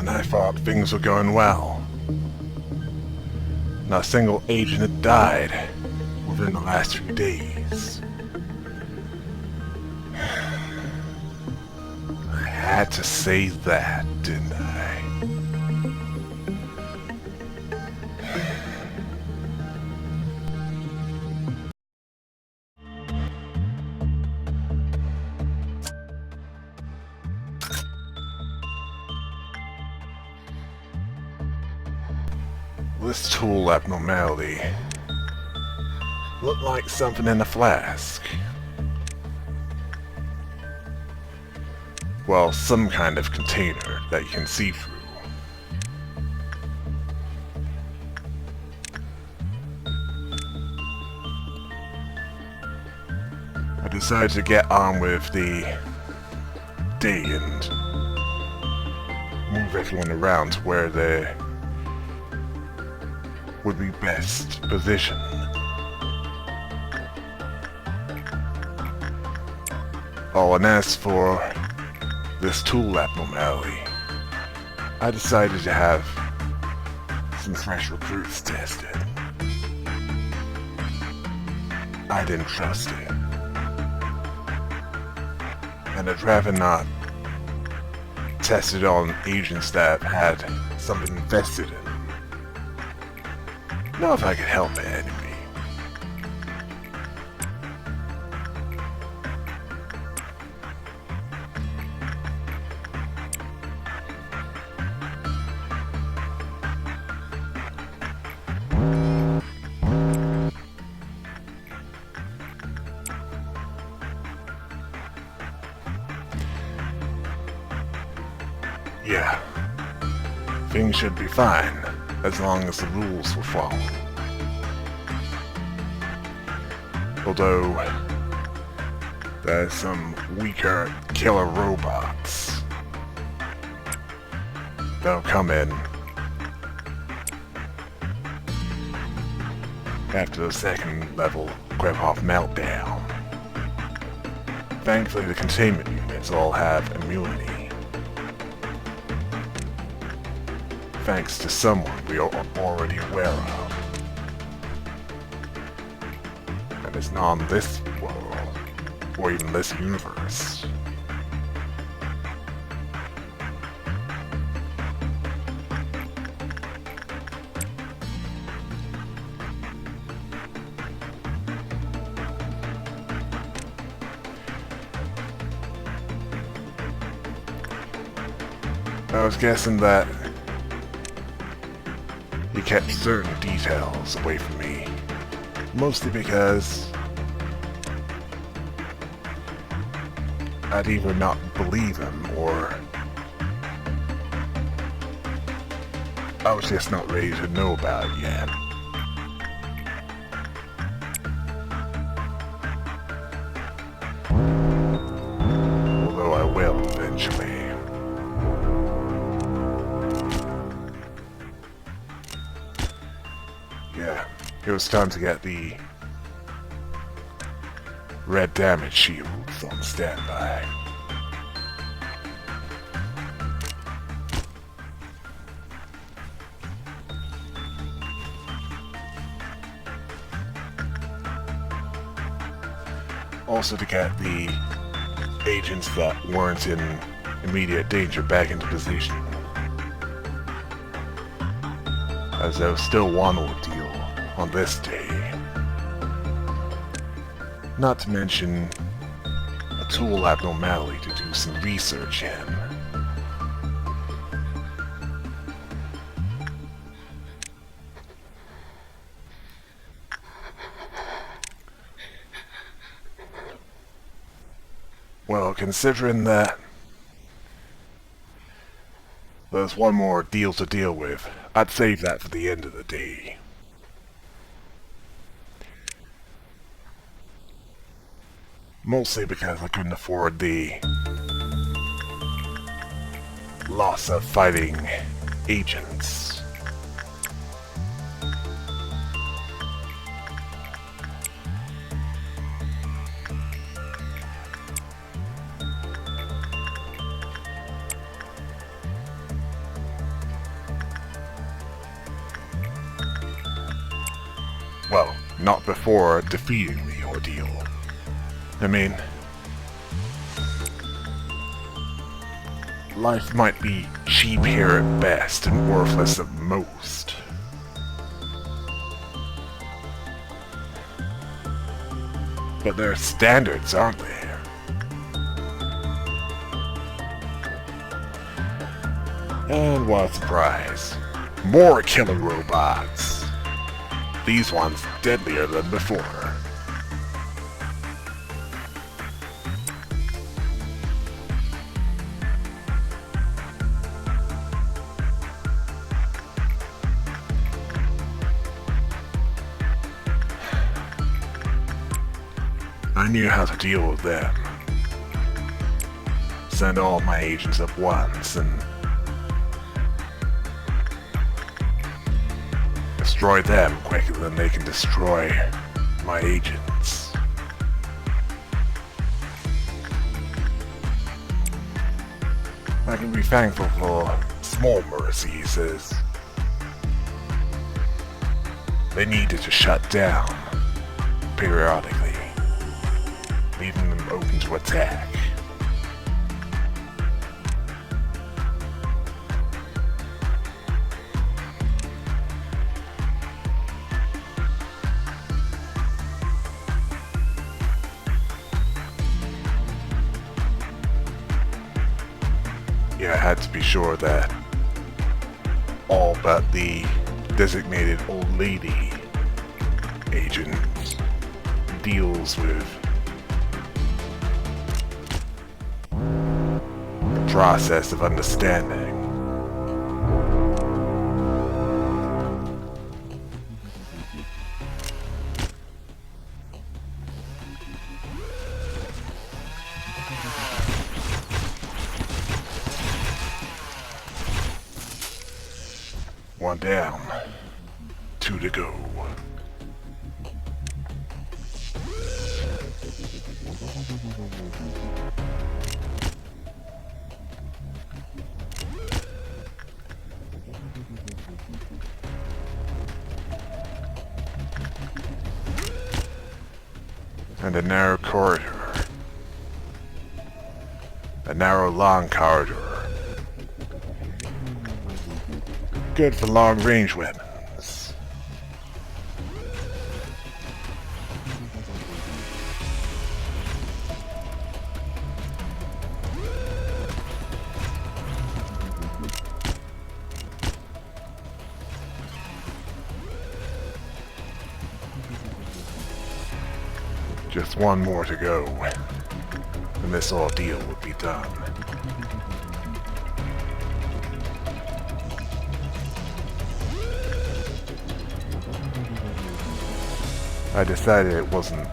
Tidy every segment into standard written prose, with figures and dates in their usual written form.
I thought things were going well. Not a single agent had died within the last few days. I had to say that, didn't I? This tool abnormality looked like something in a flask. Well, some kind of container that you can see through. I decided to get on with the day and move everyone around to where they would be best positioned. Oh, and as for this tool abnormality, I decided to have some fresh recruits tested. I didn't trust it. And I'd rather not test it on agents that have had something invested in. Know if I could help an enemy. Yeah, things should be fine, as long as the rules were followed. Although, there's some weaker killer robots that'll come in after the second level grip-off meltdown. Thankfully, the containment units all have immunity. Thanks to someone we are already aware of. And it's not on this world, or even this universe. I was guessing that he kept certain details away from me, mostly because I'd either not believe him or I was just not ready to know about it yet. Although I will eventually. Yeah, it was time to get the red damage shields on standby. Also to get the agents that weren't in immediate danger back into position. As there was still one ordeal on this day. Not to mention a tool abnormality to do some research in. Well, considering that there's one more deal to deal with, I'd save that for the end of the day. Mostly because I couldn't afford the loss of fighting agents. Not before defeating the ordeal. I mean, life might be cheap here at best and worthless at most. But there are standards, aren't there? And what a surprise. More killer robots! These ones deadlier than before. I knew how to deal with them. Send all my agents at once and destroy them quicker than they can destroy my agents. I can be thankful for small mercies as they needed to shut down periodically, leaving them open to attack. Yeah, I had to be sure that all but the designated old lady agent deals with the process of understanding. One down, 2 to go. And a narrow corridor. A narrow, long corridor. Good for long-range weapons. Just one more to go, and this ordeal would be done. I decided it wasn't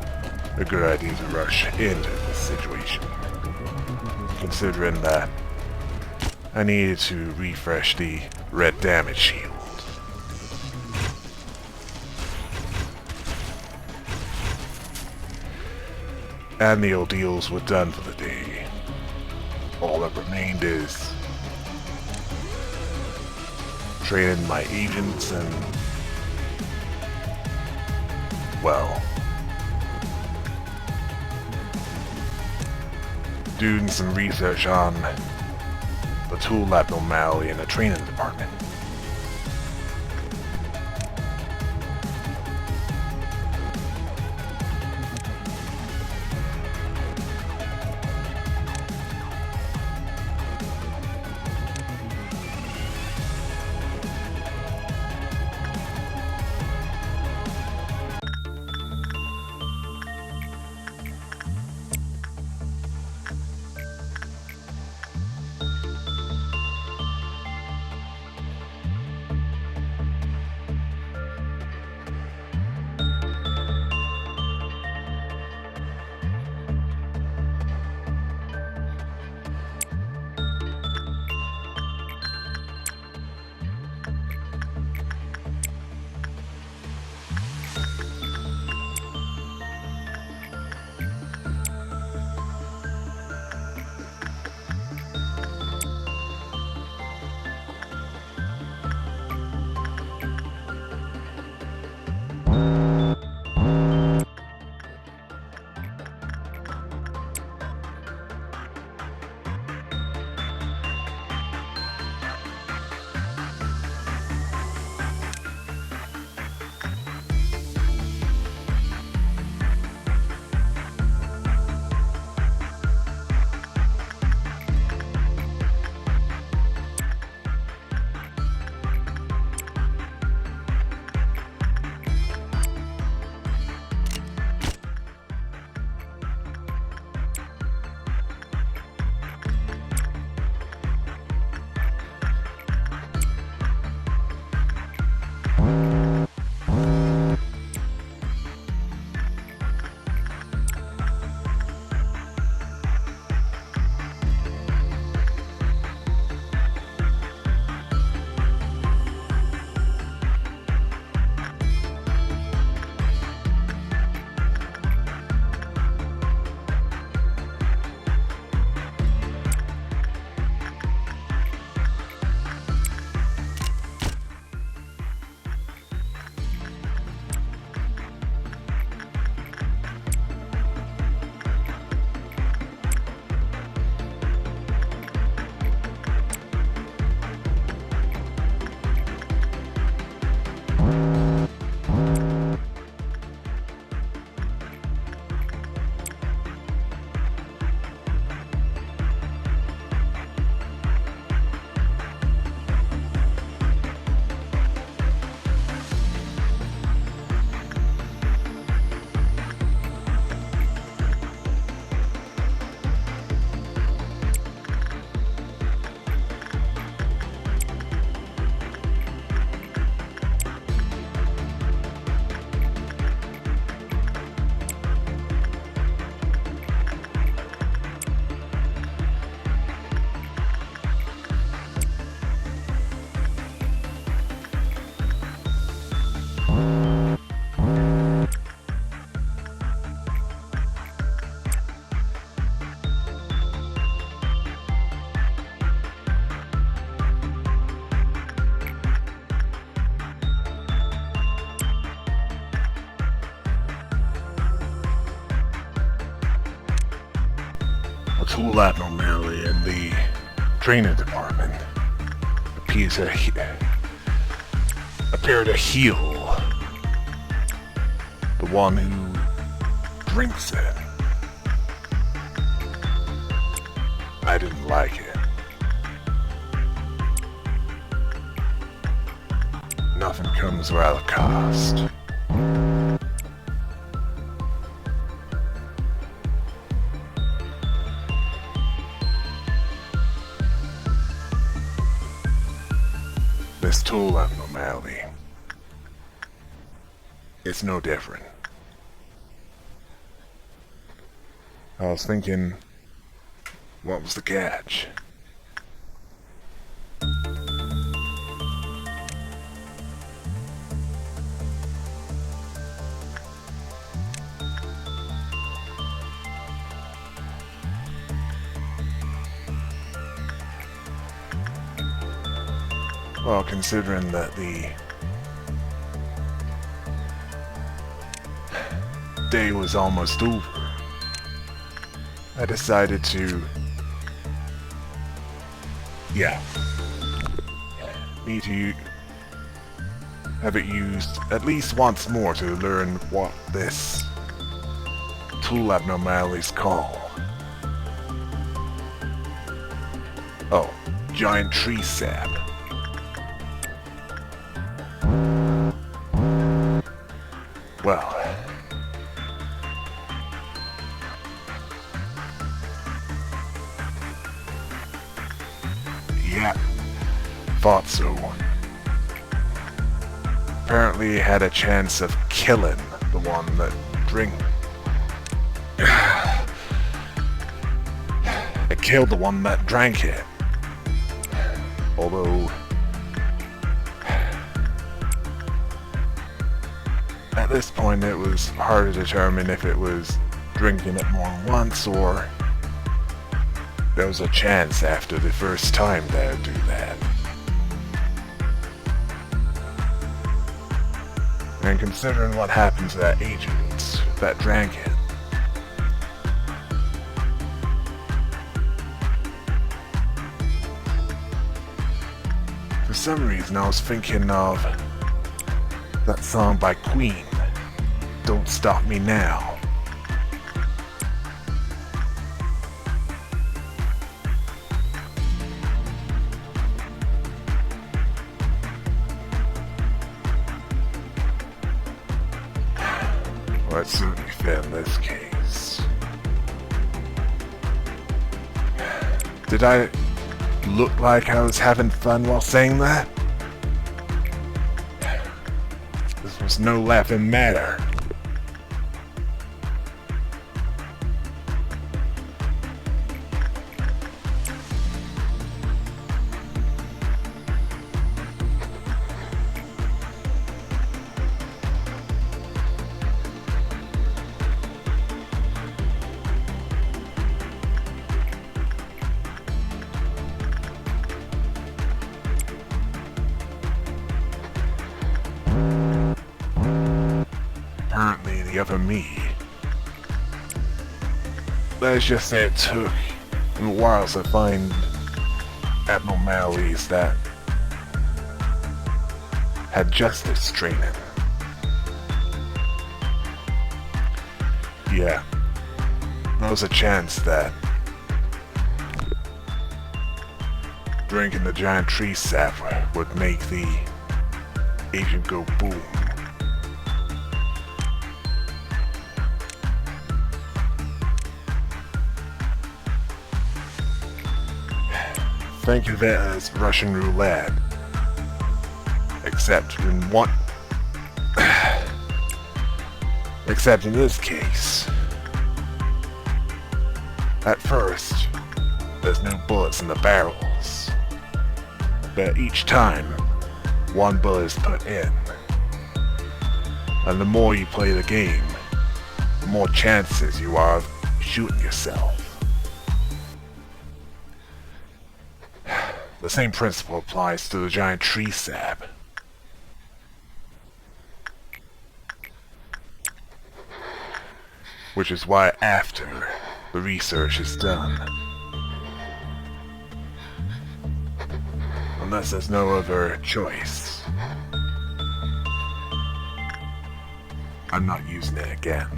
a good idea to rush into this situation, considering that I needed to refresh the red damage shield. And the ordeals were done for the day. All that remained is training my agents and, well, doing some research on the tool abnormality in the training department. tool abnormality in the training department appear to heal the one who drinks it. I didn't like it. Nothing comes without a cost. This tool abnormality, it's no different. I was thinking, what was the catch? Well, considering that the day was almost over, I decided to, need to have it used at least once more to learn what this tool abnormality is called. Oh, giant tree sap. Well, yeah, thought so. Apparently he had a chance of killing the one that it killed the one that drank it. Although at this point it was hard to determine if it was drinking it more than once or there was a chance after the first time that it would do that. And considering what happened to that agent that drank it, for some reason I was thinking of that song by Queen, Don't Stop Me Now. Well, it certainly fit in this case. Did I look like I was having fun while saying that? This was no laughing matter. Apparently the other me. Let's just say it took a while to find abnormalities that had justice training. Yeah, there was a chance that drinking the giant tree sap would make the agent go boom. Think of it as Russian roulette, except in this case. At first, there's no bullets in the barrels, but each time, one bullet is put in. And the more you play the game, the more chances you are of shooting yourself. The same principle applies to the giant tree sap. Which is why after the research is done. Unless there's no other choice. I'm not using it again.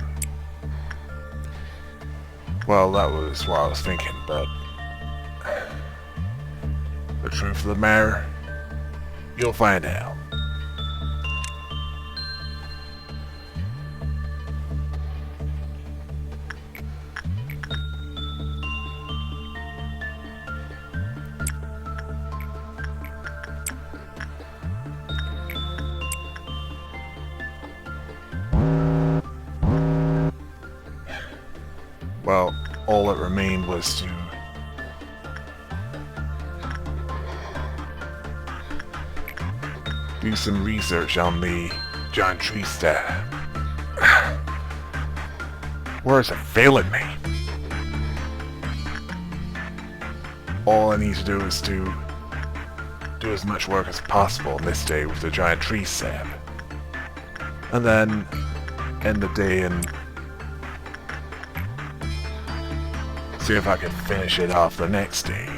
Well, that was what I was thinking, but the truth of the matter, you'll find out. Well, all that remained was to do some research on the giant tree stab. Words are failing me. All I need to do is to do as much work as possible on this day with the giant tree stab. And then end the day and see if I can finish it off the next day.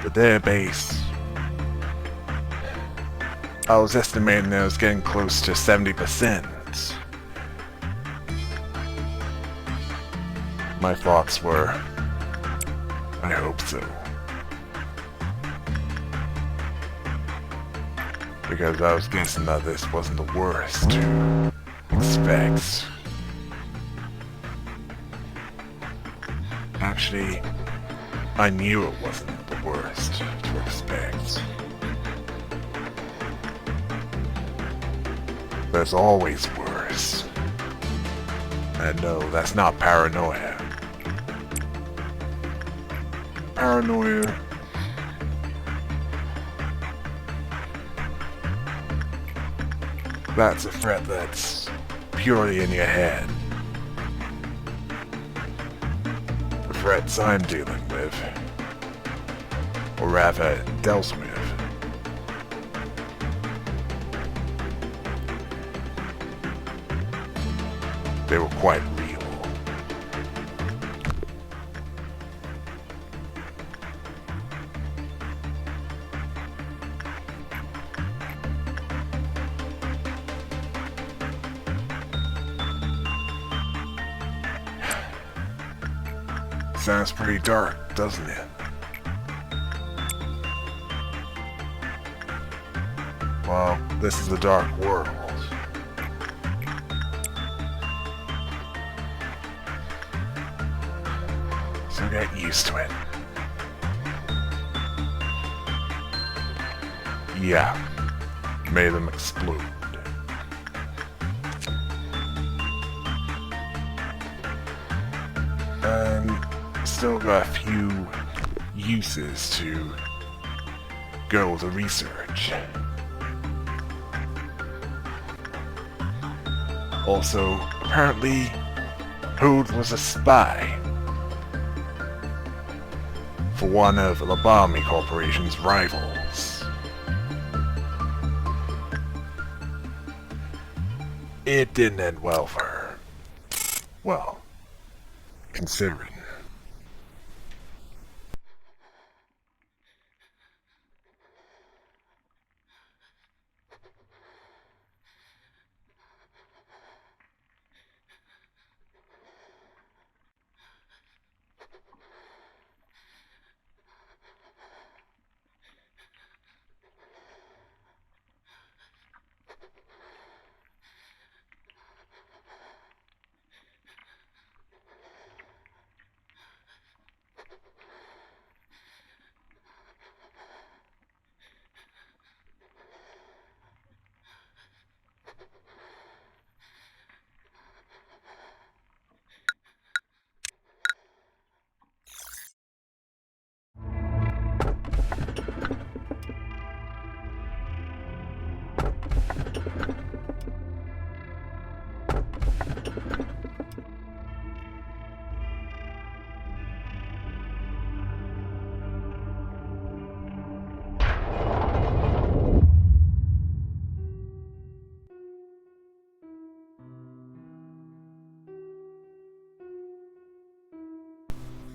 The database, I was estimating that it was getting close to 70%. My thoughts were, I hope so. Because I was guessing that this wasn't the worst to expect. Actually, I knew it wasn't the worst to expect. There's always worse. And no, that's not paranoia. Paranoia. That's a threat that's purely in your head. The threats I'm dealing with, or rather dealt with, they were quite real. Sounds pretty dark, doesn't it? Well, this is the dark world. So get used to it. Yeah, may them explode. Still got a few uses to go with the research. Also, apparently, Hood was a spy for one of Lobotomy Corporation's rivals. It didn't end well for her. Well, considering.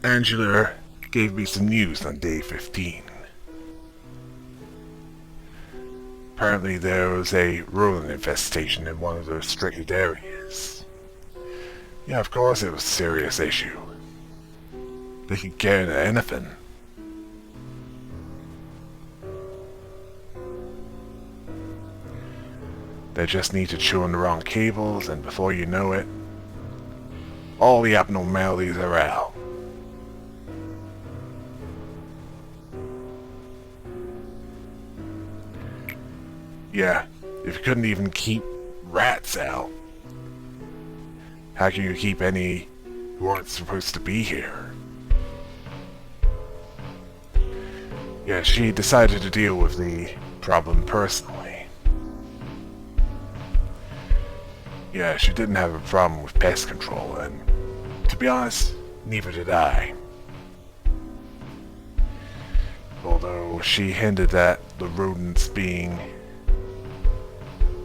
Angela gave me some news on day 15. Apparently there was a rodent infestation in one of the restricted areas. Yeah, of course it was a serious issue. They could get into anything. They just need to chew on the wrong cables, and before you know it, all the abnormalities are out. Yeah, if you couldn't even keep rats out, how can you keep any who aren't supposed to be here? Yeah, she decided to deal with the problem personally. Yeah, she didn't have a problem with pest control, and to be honest, neither did I. Although she hinted at the rodents being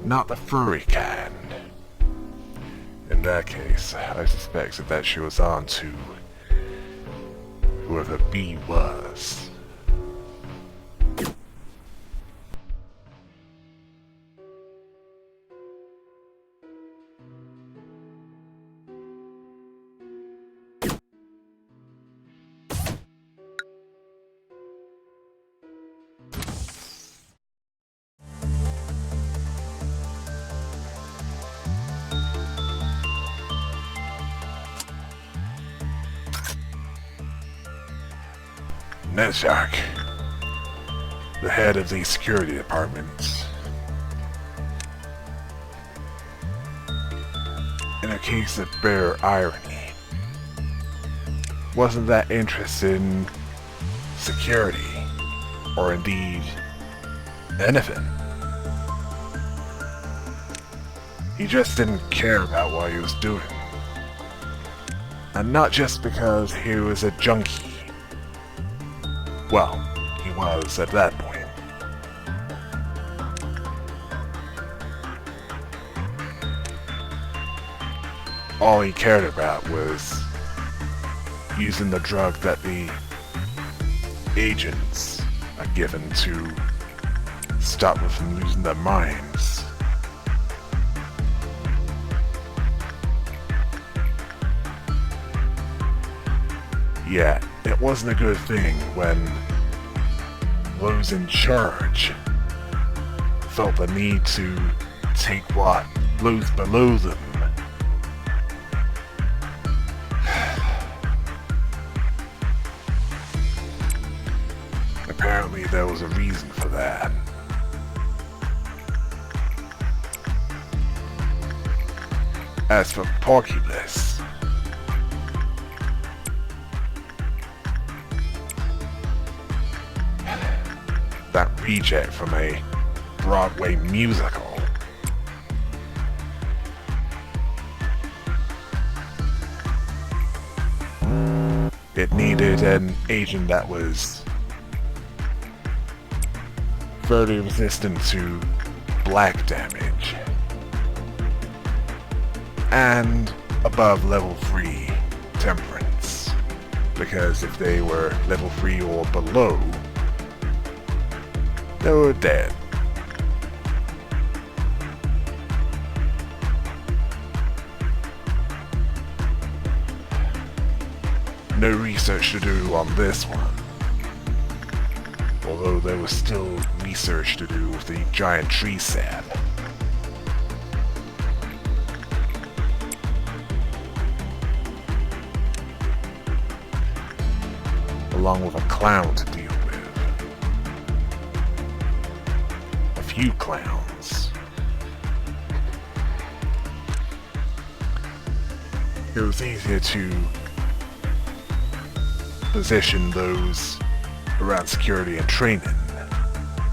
not the furry kind. In that case, I suspected that she was on to whoever B was. Nezark, the head of the security department. In a case of bare irony, wasn't that interested in security, or indeed anything. He just didn't care about what he was doing. And not just because he was a junkie. Well, he was at that point. All he cared about was using the drug that the agents are given to stop them from losing their minds. Yeah, it wasn't a good thing when those in charge felt the need to take what those below them. Apparently there was a reason for that. As for Porcupus, that reject from a Broadway musical, it needed an agent that was fairly resistant to black damage and above level 3 temperance, because if they were level 3 or below, they were dead. No research to do on this one, although there was still research to do with the giant tree sap. Along with a clown to deal with. A few clowns. It was easier to position those around security and training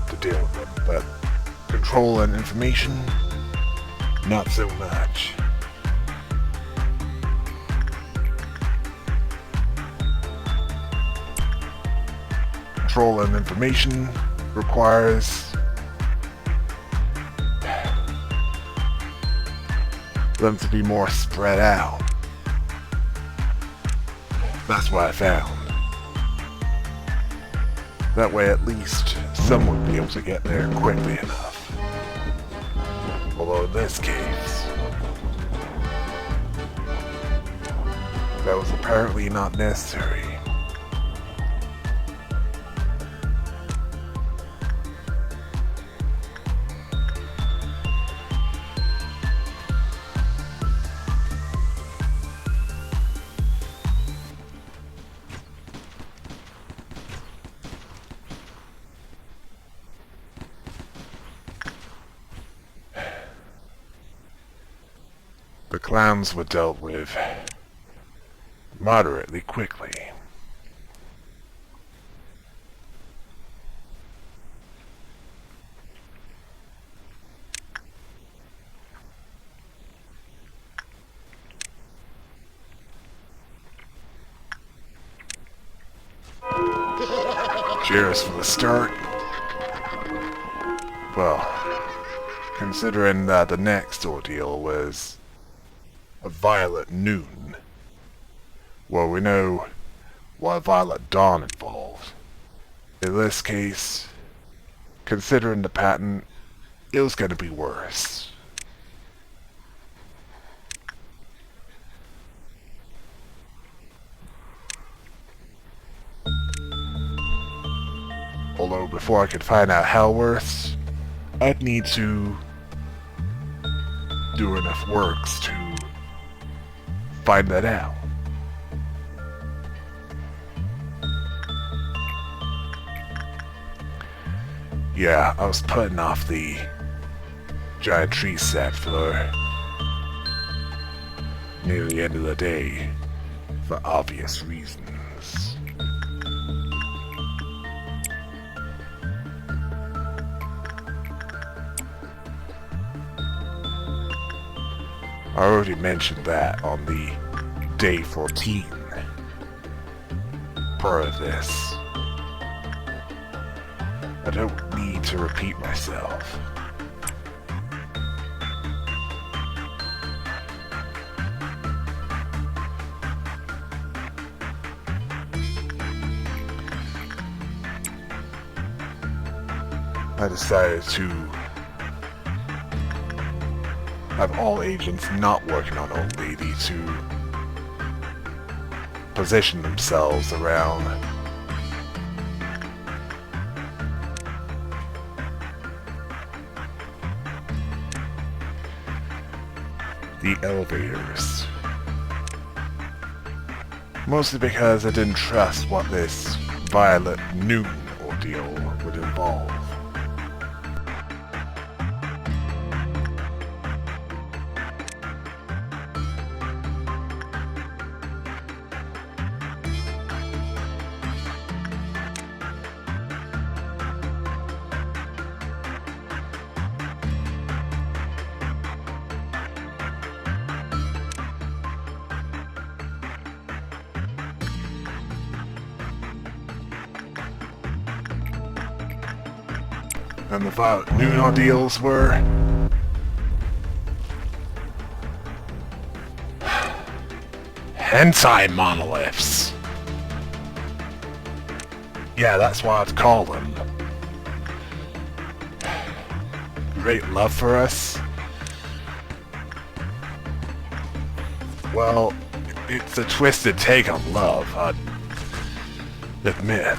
to deal with them, but control and information, not so much. Control and information requires them to be more spread out. That's what I found. That way at least someone would be able to get there quickly enough. Although in this case, that was apparently not necessary. The clowns were dealt with moderately quickly. Cheers for the start. Well, considering that the next ordeal was a violet noon, well, we know what violet dawn involved. In this case, considering the pattern, it was going to be worse. Although before I could find out how worse, I'd need to do enough works to find that out. Yeah, I was putting off the giant tree set for near the end of the day for obvious reasons. I already mentioned that on the day 14 part of this. I don't need to repeat myself. I decided to have all agents not working on Old Lady to position themselves around the elevators. Mostly because I didn't trust what this violet noon ordeal would involve. And the violet noon ordeals were hentai monoliths. Yeah, that's what I'd call them. Great love for us. Well, it's a twisted take on love, I'd admit.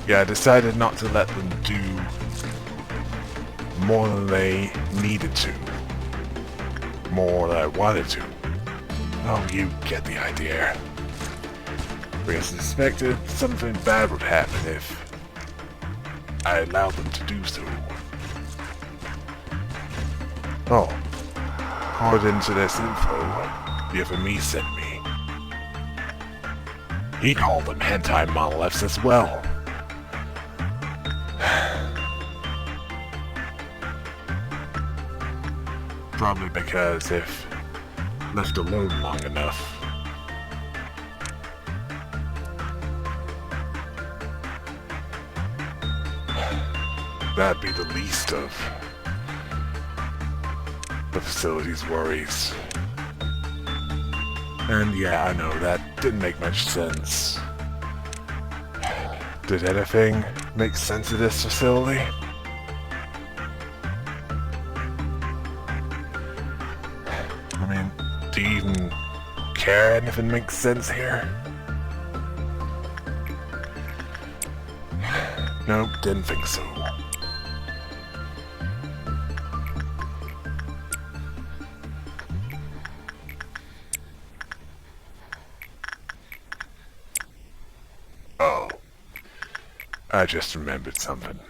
Yeah, I decided not to let them do more than they needed to. More than I wanted to. Oh, you get the idea. We suspected something bad would happen if I allowed them to do so. Oh, according to this info the FME sent me, he called them hentai monoliths as well. Probably because if left alone long enough, that'd be the least of the facility's worries. And yeah, I know, that didn't make much sense. Did anything make sense of this facility? I mean, do you even care anything makes sense here? Nope, didn't think so. Oh. I just remembered something.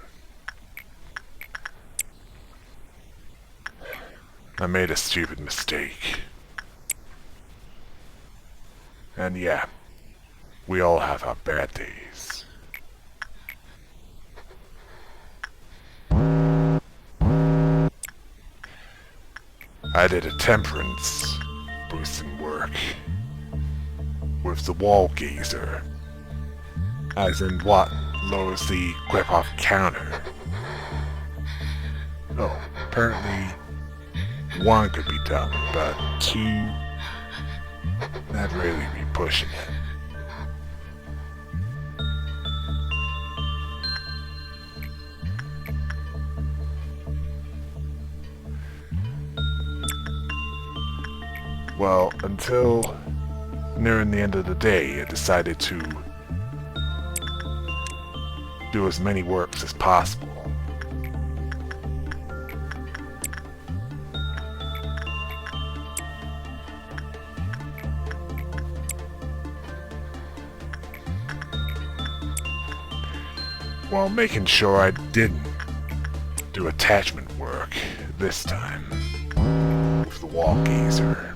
I made a stupid mistake. And yeah, we all have our bad days. I did a temperance boosting work with the wall gazer, as in what lowers the grip off counter. Oh, apparently one could be done, but two, that'd really be pushing it. Well, until nearing the end of the day, I decided to do as many works as possible. While making sure I didn't do attachment work this time with the wall gazer.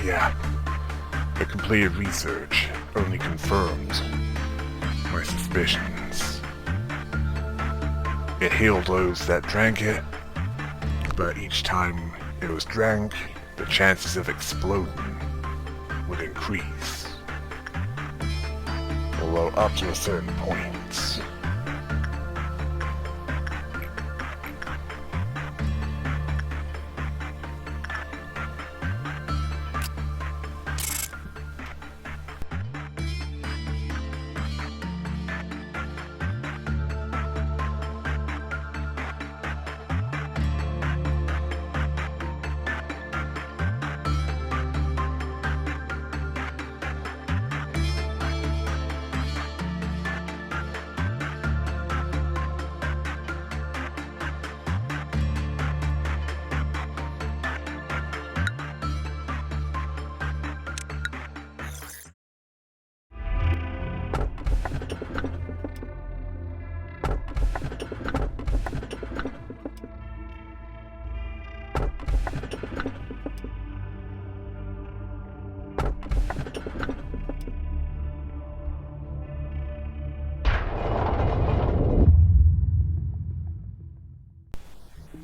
Yeah, the completed research only confirms my suspicions. It healed those that drank it, but each time it was drank, the chances of exploding would increase. Although up to a certain point.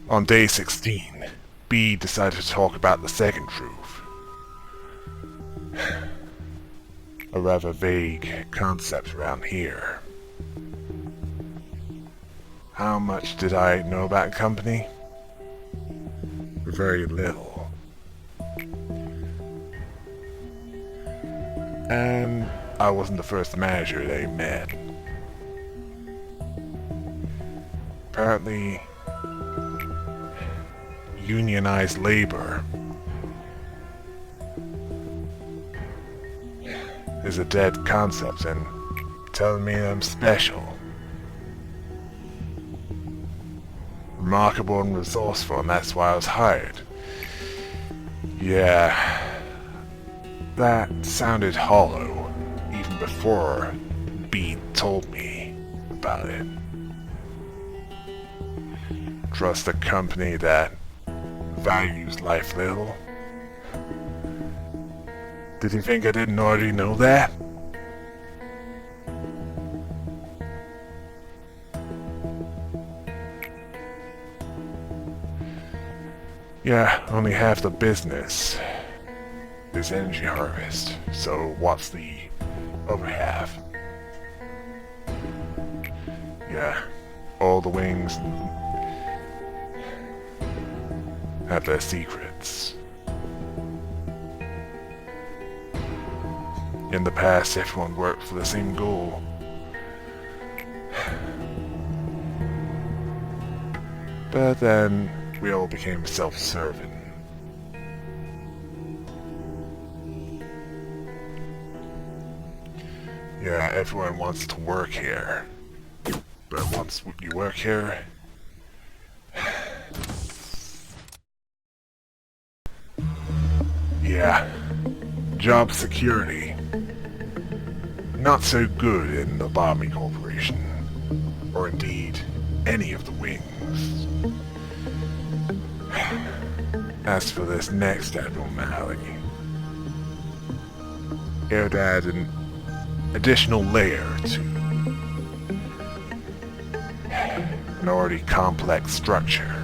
On day 16, B decided to talk about the second truth. A rather vague concept around here. How much did I know about the company? Very little. And I wasn't the first manager they met. Apparently, unionized labor is a dead concept and telling me I'm special. Remarkable and resourceful, and that's why I was hired. Yeah, that sounded hollow even before B told me about it. Trust a company that values life little? Did you think I didn't already know that? Yeah, only half the business is energy harvest, so what's the other half? Yeah, all the wings have their secrets. In the past, everyone worked for the same goal. But then, we all became self-serving. Yeah, everyone wants to work here. But once you work here, yeah, job security. Not so good in the Lobotomy Corporation, or indeed any of the wings. As for this next abnormality, it would add an additional layer to an already complex structure.